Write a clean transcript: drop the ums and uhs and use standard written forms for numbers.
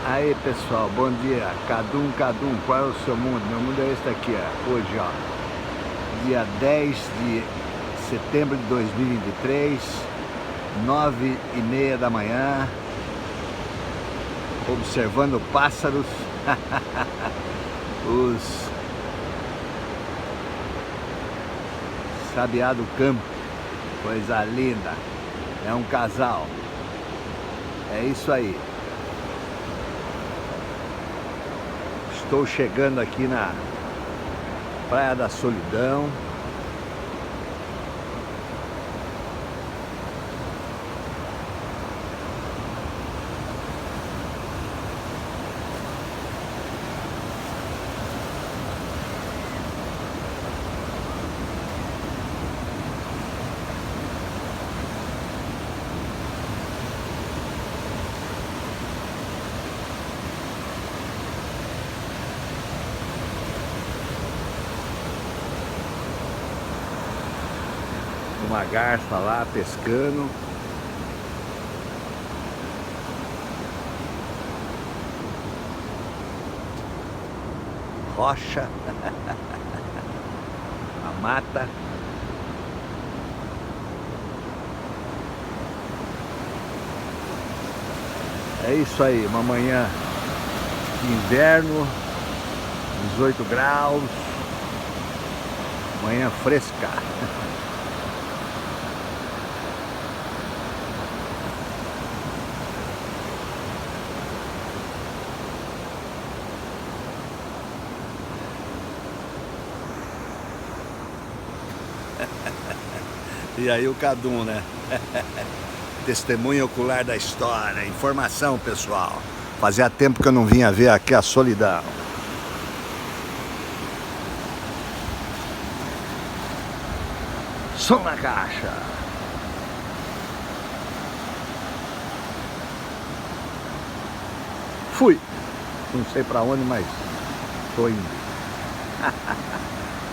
Aí pessoal, bom dia. Cadum, qual é o seu mundo? Meu mundo é esse daqui, ó. Hoje, ó, dia 10 de setembro de 2023, 9h30 da manhã, observando pássaros, os sabiá do campo, coisa linda. É um casal. É isso aí. Estou chegando aqui na Praia da Solidão. Uma garça lá pescando. Rocha. A mata. É isso aí, uma manhã de inverno, 18 graus, manhã fresca. E aí o Cadum, né? Testemunha ocular da história, informação, pessoal. Fazia tempo que eu não vinha ver aqui a Solidão. Som na caixa. Fui. Não sei pra onde, mas tô indo.